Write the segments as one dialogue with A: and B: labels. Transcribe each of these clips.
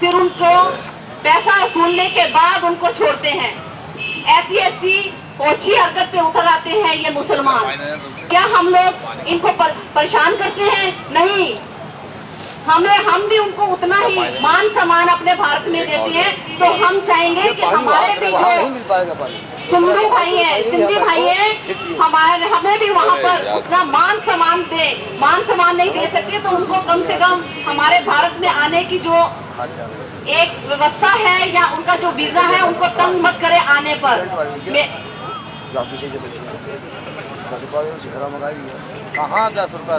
A: फिर उनको पैसा वसूलने के बाद उनको छोड़ते हैं। ऐसी ओछी हरकत पे उतर आते हैं ये मुसलमान। क्या हम लोग इनको परेशान करते हैं? नहीं, हम भी उनको उतना ही मान सम्मान अपने भारत में देते हैं। तो हम चाहेंगे कि हमारे भी जो सिंधी भाई हैं हमें भी वहाँ पर उतना मान सम्मान दे। मान सम्मान नहीं दे सकते तो उनको कम से कम हमारे भारत में आने की जो एक व्यवस्था है या उनका जो वीजा है उनको तंग मत करे आने पर।
B: कहाँ 10 रुपया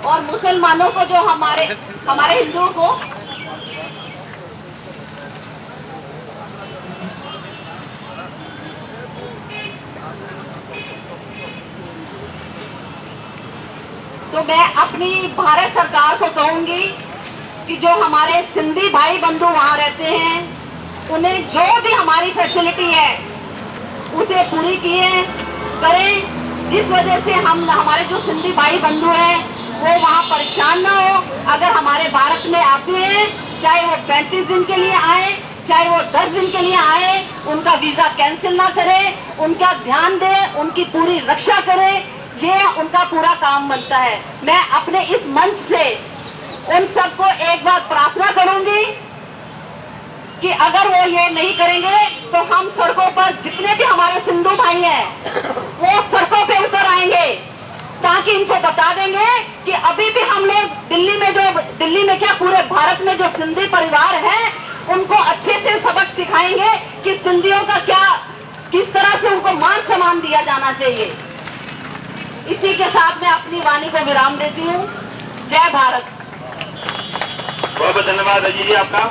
A: और मुसलमानों को जो हमारे हिंदुओं को तो मैं अपनी भारत सरकार को कहूंगी कि जो हमारे सिंधी भाई बंधु वहां रहते हैं उन्हें जो भी हमारी फैसिलिटी है उसे पूरी करें, जिस वजह से हमारे जो सिंधी भाई बंधु हैं वो वहाँ परेशान ना हो। अगर हमारे भारत में आते हैं, चाहे वो 35 दिन के लिए आए, चाहे वो 10 दिन के लिए आए, उनका वीजा कैंसिल ना करे, उनका ध्यान दे, उनकी पूरी रक्षा करे, ये उनका पूरा काम बनता है। मैं अपने इस मंच से उन सबको एक बार प्रार्थना करूंगी कि अगर वो ये नहीं करेंगे तो हम सड़कों पर जितने भी हमारे सिंधु भाई हैं वो सड़कों पे उतर आएंगे, ताकि इनको बता देंगे कि अभी भी हम लोग दिल्ली में क्या पूरे भारत में जो सिंधी परिवार है उनको अच्छे से सबक सिखाएंगे कि सिंधियों का क्या, किस तरह से उनको मान सम्मान दिया जाना चाहिए। इसी के साथ मैं अपनी वाणी को विराम देती हूँ। जय भारत।
C: बहुत बहुत धन्यवाद अजीत जी आपका।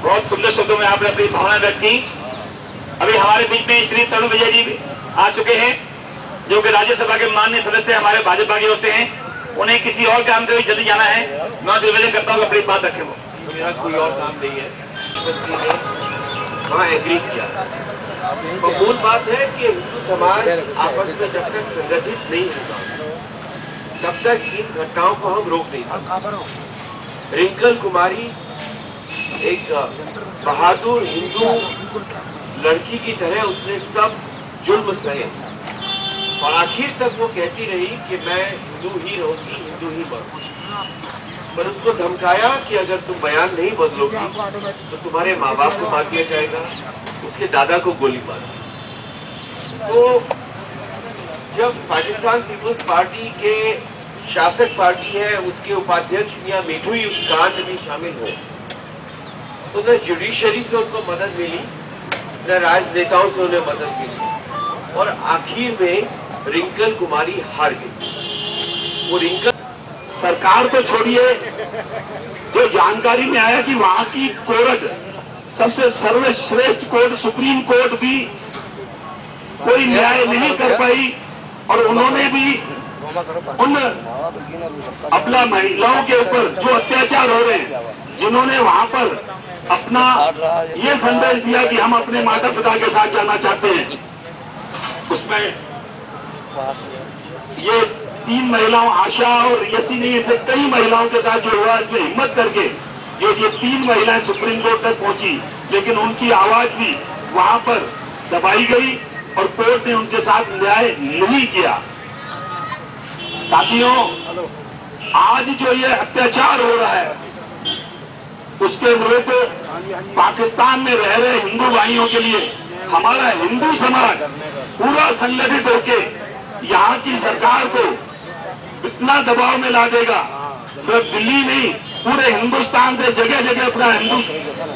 C: बहुत सुंदर शब्दों में आपने अपनी भावना व्यक्त की। अभी हमारे बीच में श्री तरुण विजय जी आ चुके हैं जो कि राज्यसभा के माननीय सदस्य हमारे भाजपा की ओर से हैं। उन्हें किसी और काम से भी जल्दी जाना है। मैं उनसे निवेदन करता हूँ अपनी बात रखें। वो
D: मेरा कोई और काम नहीं है, वहाँ एग्री किया। तो मूल बात है कि हिंदू समाज आपस में जब तक संगठित नहीं होगा तब तक इन घटनाओं को हम रोक नहीं सकते। रिंकल कुमारी एक बहादुर हिंदू लड़की की तरह उसने सब जुल्म सहे और आखिर तक वो कहती रही कि मैं हिंदू ही रहूंगी, हिंदू ही मरूंगी। पर उसको धमकाया कि अगर तुम बयान नहीं बदलोगी तो तुम्हारे माँ बाप को मार दिया जाएगा, उसके दादा को गोली मार। तो जब पाकिस्तान पीपुल्स पार्टी के शासक पार्टी है उसके उपाध्यक्ष मियां मीठू ही उस कांड में शामिल हो तो न जुडिशरी से उनको मदद मिली न राजनेताओं से उन्हें मदद मिली और आखिर में रिंकल कुमारी हार गई। वो रिंकल
C: सरकार तो छोड़िए, जो जानकारी में आया कि वहां की कोर्ट सबसे सर्वश्रेष्ठ कोर्ट सुप्रीम कोर्ट भी कोई न्याय नहीं कर पाई और उन्होंने भी उन अपना महिलाओं के ऊपर जो अत्याचार हो रहे हैं, जिन्होंने वहां पर अपना ये संदेश दिया कि हम अपने माता पिता के साथ जाना चाहते हैं, उसमें ये 3 महिलाओं आशा और यसी ने ऐसे कई महिलाओं के साथ जो हुआ इसमें हिम्मत करके ये 3 महिलाएं सुप्रीम कोर्ट तक पहुंची, लेकिन उनकी आवाज भी वहां पर दबाई गई और कोर्ट ने उनके साथ न्याय नहीं किया। साथियों, आज जो ये अत्याचार हो रहा है उसके विरुद्ध पाकिस्तान में रह रहे हिंदू भाइयों के लिए हमारा हिंदू समाज पूरा संगठित होके यहाँ की सरकार को इतना दबाव में ला देगा, सिर्फ दिल्ली नहीं पूरे हिंदुस्तान से जगह जगह अपना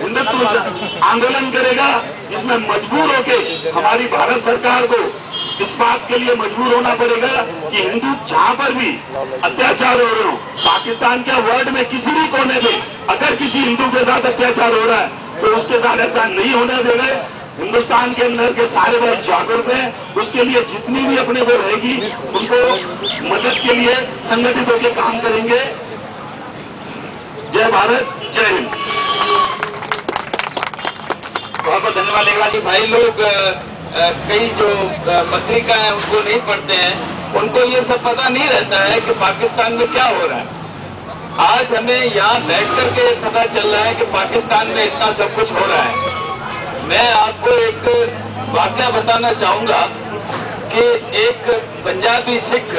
C: हिंदुत्व आंदोलन करेगा, जिसमें मजबूर होके हमारी भारत सरकार को इस बात के लिए मजबूर होना पड़ेगा कि हिंदू जहां पर भी अत्याचार हो रहे हो, पाकिस्तान के वर्ल्ड में किसी भी कोने में अगर किसी हिंदू के साथ अत्याचार हो रहा है तो उसके साथ ऐसा नहीं होने देंगे। हिंदुस्तान के अंदर के सारे लोग जागरूक हैं, उसके लिए जितनी भी अपने को रहेगी उनको मदद के लिए संगठित होकर काम करेंगे। जय भारत, जय हिंद।
B: बहुत बहुत धन्यवाद लेगा जी। भाई लोग कई जो पत्रिका है उनको नहीं पढ़ते हैं, उनको ये सब पता नहीं रहता है कि पाकिस्तान में क्या हो रहा है। आज हमें यहाँ बैठ करके पता चल रहा है कि पाकिस्तान में इतना सब कुछ हो रहा है। मैं आपको एक वाकया बताना चाहूंगा कि एक पंजाबी सिख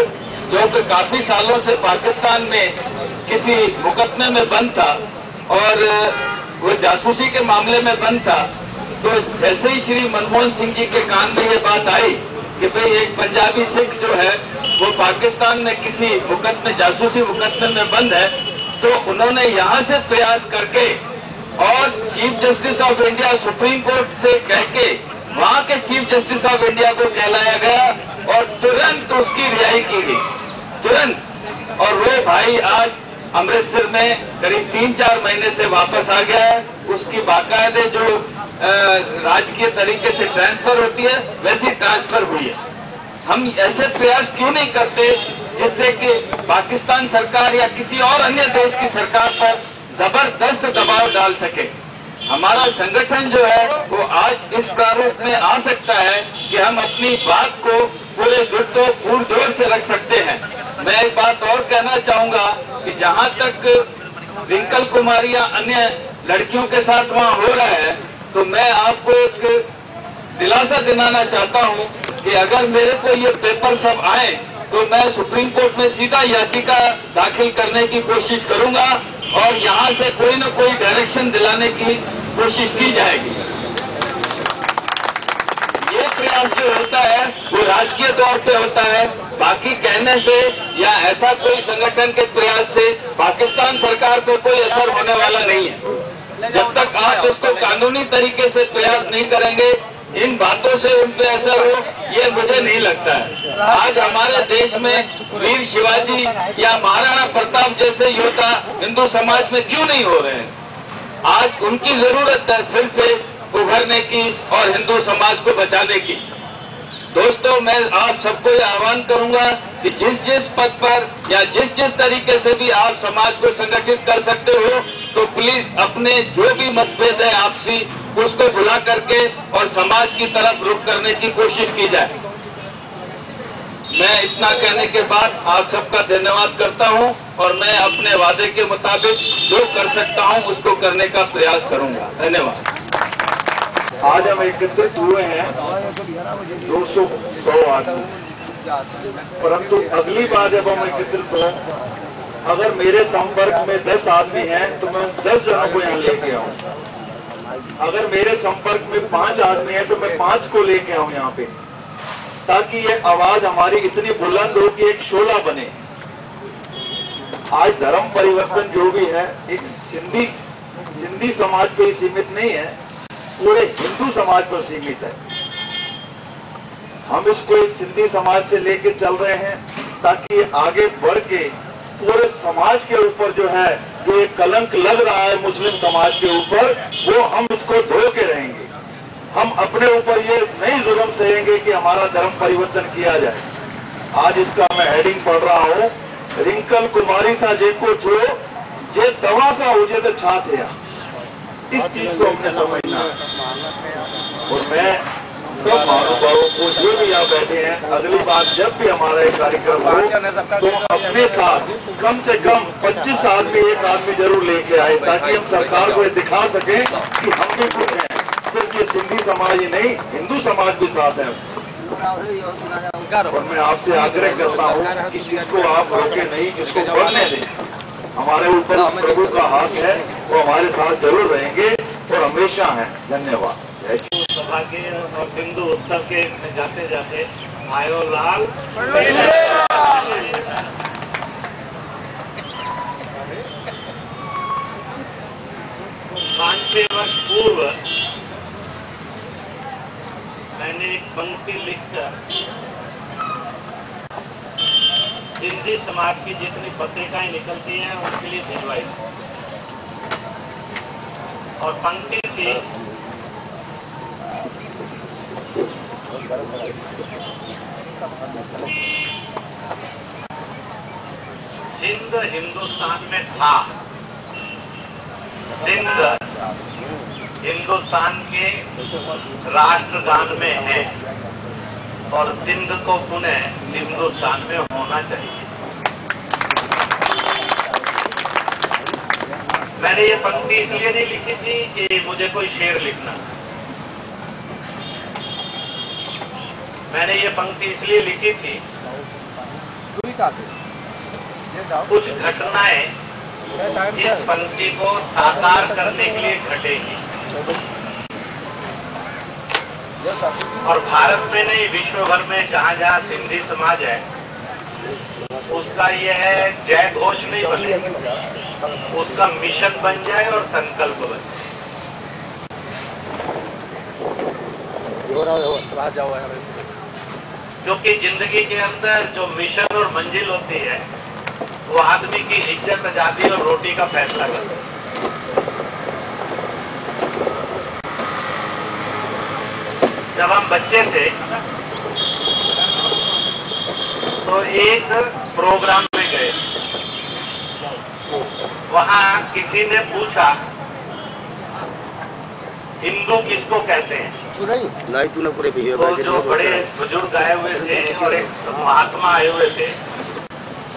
B: जो कि काफी सालों से पाकिस्तान में किसी मुकदमे में बंद था और वो जासूसी के मामले में बंद था, तो जैसे ही श्री मनमोहन सिंह जी के कान में ये बात आई कि भाई एक पंजाबी सिख जो है वो पाकिस्तान में किसी मुकदमे, जासूसी मुकदमे में बंद है, तो उन्होंने यहाँ से प्रयास करके और chief justice of India supreme court से कह के वहाँ के चीफ जस्टिस ऑफ इंडिया को कहलाया गया और तुरंत उसकी रिहाई की गई, तुरंत। और वो भाई आज अमृतसर में करीब 3-4 महीने से वापस आ गया है। उसकी बाकायदे जो राजकीय तरीके से ट्रांसफर होती है वैसी ट्रांसफर हुई है। हम ऐसे प्रयास क्यों नहीं करते जिससे कि पाकिस्तान सरकार या किसी और अन्य देश की सरकार पर जबरदस्त दबाव डाल सके। हमारा संगठन जो है वो आज इस प्रारूप में आ सकता है कि हम अपनी बात को पूरे जुटो पुरजोर से रख सकते हैं। मैं एक बात और कहना चाहूंगा कि जहां तक रिंकल कुमारी या अन्य लड़कियों के साथ वहां हो रहा है, तो मैं आपको एक दिलासा दिलाना चाहता हूं कि अगर मेरे को ये पेपर सब आए तो मैं सुप्रीम कोर्ट में सीधा याचिका दाखिल करने की कोशिश करूंगा और यहाँ से कोई न कोई डायरेक्शन दिलाने की कोशिश की जाएगी। ये प्रयास जो होता है वो राजकीय तौर पे होता है, बाकी कहने से या ऐसा कोई संगठन के प्रयास से पाकिस्तान सरकार पे कोई असर होने वाला नहीं है। जब तक आप उसको कानूनी तरीके से प्रयास नहीं करेंगे, इन बातों से उन पे असर हो, ये मुझे नहीं लगता है। आज हमारे देश में वीर शिवाजी या महाराणा प्रताप जैसे योद्धा हिंदू समाज में क्यों नहीं हो रहे हैं? आज उनकी जरूरत है फिर से उभरने की और हिंदू समाज को बचाने की। दोस्तों, मैं आप सबको ये आह्वान करूंगा कि जिस जिस पद पर या जिस जिस तरीके से भी आप समाज को संगठित कर सकते हो, तो प्लीज अपने जो भी मतभेद है आपसी, उसको भुला करके और समाज की तरफ रुख करने की कोशिश की जाए। मैं इतना कहने के बाद आप सबका धन्यवाद करता हूं और मैं अपने वादे के मुताबिक जो कर सकता हूं उसको करने का प्रयास करूंगा। धन्यवाद।
C: आज हम एकत्रित हुए हैं 200 आदमी, परंतु अगली बार जब हम एकत्रित हों, अगर मेरे संपर्क में 10 आदमी हैं तो मैं 10 जनों को यहाँ लेके आऊँ। अगर मेरे संपर्क में 5 आदमी हैं तो मैं 5 को लेके आऊँ यहाँ पे, ताकि ये आवाज हमारी इतनी बुलंद हो कि एक शोला बने। आज धर्म परिवर्तन जो भी है एक सिंधी समाज पे ही सीमित नहीं है, पूरे हिंदू समाज पर सीमित है। हम इसको एक सिंधी समाज से लेके चल रहे हैं ताकि आगे बढ़ के पूरे समाज के ऊपर जो है जो एक कलंक लग रहा है मुस्लिम समाज के ऊपर, वो हम इसको धो के रहेंगे। हम अपने ऊपर ये नहीं जुर्म सहेंगे कि हमारा धर्म परिवर्तन किया जाए। आज इसका मैं हेडिंग पढ़ रहा हूँ, रिंकल कुमारी सा जेको जो जे दवा सा हो जे तो छात है। इस चीज को हमने समझना है। और मैं सब महानुभावों को जो भी यहाँ बैठे हैं, अगली बार जब भी हमारा एक कार्यक्रम हो तो अपने साथ कम से कम 25 आदमी, एक आदमी जरूर लेके आए, ताकि हम सरकार को दिखा सकें कि हम भी कुछ हैं। सिर्फ ये सिंधी समाज ही नहीं, हिंदू समाज भी साथ है। और मैं आपसे आग्रह करता हूँ कि इसको आप रोके नहीं, इसको बढ़ने दें। हमारे ऊपर प्रभु का हाथ है, वो हमारे साथ जरूर रहेंगे और हमेशा है। धन्यवाद।
D: सभा के और सिंधु उत्सव के जाते जाते आयो लाल 5-6 वर्ष पूर्व मैंने एक पंक्ति लिखकर सिंधी समाज की जितनी पत्रिकाएं निकलती हैं उनके लिए भिजवाई, और पंक्ति थी, सिंध हिंदुस्तान में था, सिंध हिंदुस्तान के राष्ट्रगान में है और सिंध को पुनः हिंदुस्तान में होना चाहिए। मैंने ये पंक्ति इसलिए नहीं लिखी थी कि मुझे कोई शेर लिखना, मैंने ये पंक्ति इसलिए लिखी थी कुछ घटनाएं इस पंक्ति को साकार करने के लिए घटेगी और भारत में नहीं विश्व भर में जहां जहां सिंधी समाज है उसका ये है जय घोष नहीं बने, उसका मिशन बन जाए और संकल्प बन जाए। क्योंकि जिंदगी के अंदर जो मिशन और मंजिल होती है वो आदमी की इज्जत, आजादी और रोटी का फैसला करता है। जब हम बच्चे थे तो एक प्रोग्राम में गए, वहां किसी ने पूछा हिंदू किसको कहते हैं। तो जो बड़े बुजुर्ग आए हुए थे और एक महात्मा आए हुए थे,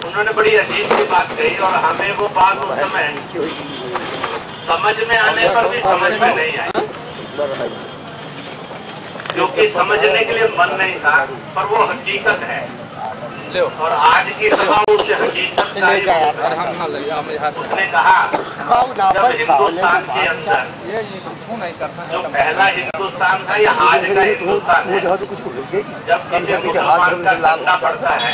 D: उन्होंने बड़ी अजीब सी बात कही और हमें वो बात उस समय समझ में आने पर भी समझ में नहीं आई, क्योंकि समझने के लिए मन नहीं था, पर वो हकीकत है। और आज की सभा उस हकीकत का उसने कहा जब हिंदुस्तान के अंदर जो पहला हिंदुस्तान था या आज का हिंदुस्तान है, जब किसी मुसलमान का डंडा पड़ता है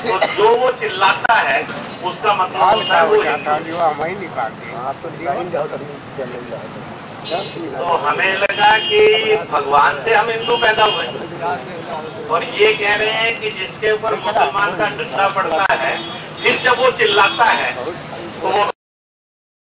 D: तो जो वो चिल्लाता है उसका मतलब होता है वो हिंदू। तो हमें लगा कि भगवान से हम हिंदू पैदा हुए और ये कह रहे हैं कि जिसके ऊपर मुसलमान का डंडा पड़ता है, फिर जब वो चिल्लाता है